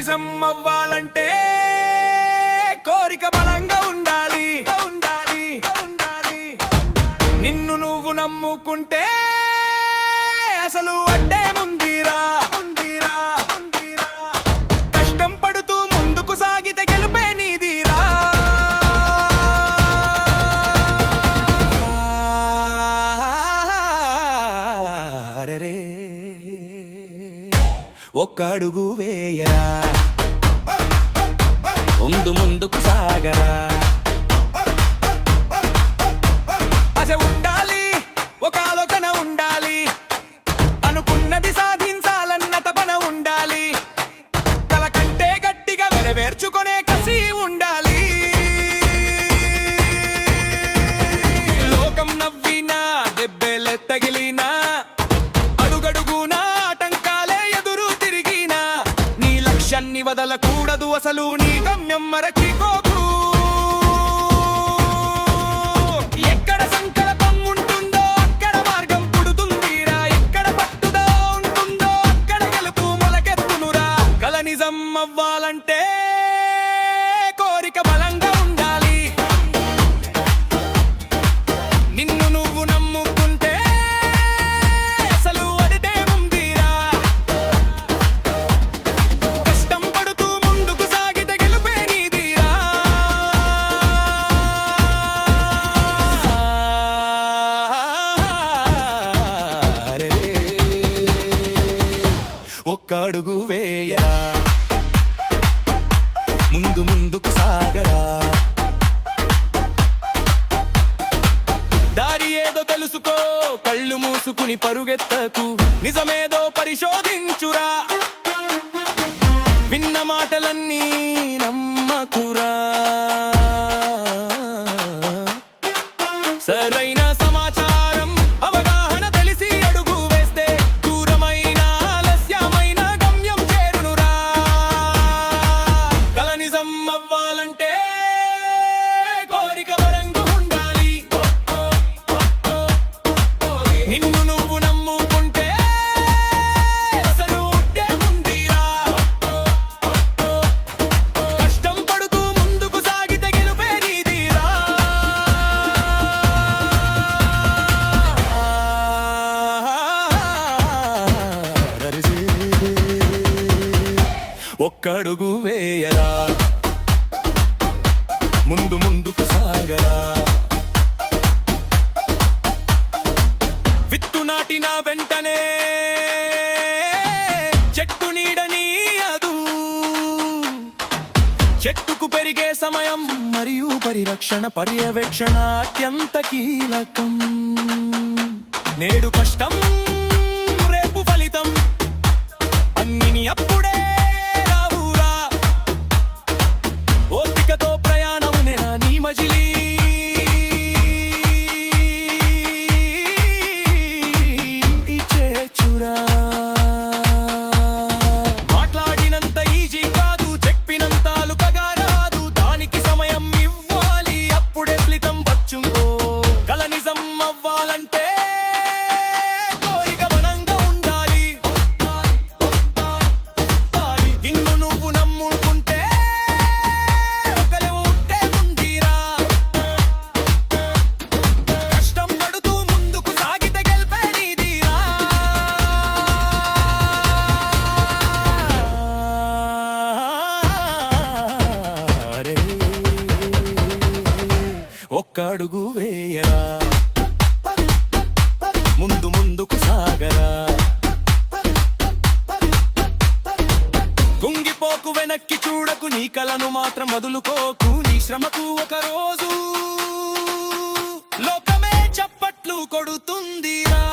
నిజం అవ్వాలంటే కోరిక బలంగా ఉండాలి. నిన్ను నువ్వు నమ్ముకుంటే అసలు అడ్డే ముందిరా. కష్టం పడుతూ ముందుకు సాగితే గెలుపే నీదిరా. ఒక్క అడుగు వేయరా, ముందుకు సాగరా. ఆశ ఉండాలి, ఒక ఆలోచన ఉండాలి, అనుకున్నది సాధించాలన్న తపన ఉండాలి. కల కంటే గట్టిగా నెరవేర్చుకునే కసి ఉండాలి. లోకం నవ్వినా దెబ్బెలే తగిలినా అడుగడుగునా ఆటంకాలే ఎదురు తిరిగినా నీ లక్ష్యాన్ని వదలకూడదు, అసలు నీ గమ్యం మరచిపోకు. ఎక్కడ సంకల్పం ఉంటుందో అక్కడ మార్గం పుడుతుందిరా. ఎక్కడ పట్టుదో ఉంటుందో అక్కడ గెలుపు మొలకెత్తునురా. కల నిజం అవ్వాలంటే కోరిక బలంగా ఉండాలి. నిన్ను నువ్వు నమ్ముకుంటే అసలు అడితే ఉందిరా. కష్టం పడుతూ ముందుకు సాగితే గెలుపే నీదిరా. ఒక్క అడుగు వేయరా, ముందుకు సాగరా. దారి ఏదో తెలుసుకో, కళ్ళు మూసుకుని పరుగెత్తకు. నిజమేదో పరిశోధించురా, విన్న మాటలన్నీ నమ్మకురా. సరైన సమాచారం అవగాహన తెలిసి అడుగు వేస్తే దూరమైన ఆలస్యమైన గమ్యం చేరునురా. కల నిజం అవ్వాలంటే కోరిక బలంగా ఉండాలి. నిన్ను నువ్వు నమ్ముకుంటే అసలు ఉంటే ఉందిరా. కష్టం పడుతూ ముందుకు సాగితే గెలుపే నీదిరా. ఒక్క అడుగు వేయరా, ముందుకు సాగరా. విత్తు నాటిన వెంటనే చెట్టు నీడనీయదు. చెట్టుకు పెరిగే సమయం మరియు పరిరక్షణ పర్యవేక్షణ అత్యంత కీలకం. నేడు కష్టం రేపు ఫలితం అన్ని అప్పుడే రావురా. ఓపికతో ప్రయాణం నీ మజిలీ చేచురా. మాట్లాడినంత ఈజీ కాదు, చెప్పినంత అలుకగా రాదు. దానికి సమయం ఇవ్వాలి, అప్పుడే ఫలితం వచ్చుకో. కల నిజం అవ్వాలంటే కోరిక బలంగా ఉండాలి. నిన్ను నువ్వు నమ్ముకుంటే గెలుపు ఉంటే ఉందిరా. కష్టం పడుతూ ముందుకు సాగితే గెలుపే నీదిరా. ఒక్క అడుగు వేయరా, ముందుకు సాగరా. కుంగిపోకు, వెనక్కి చూడకు, నీ కలను మాత్రం వదులుకోకు. నీ శ్రమకు ఒక రోజు లోకమే చప్పట్లు కొడుతుందిరా.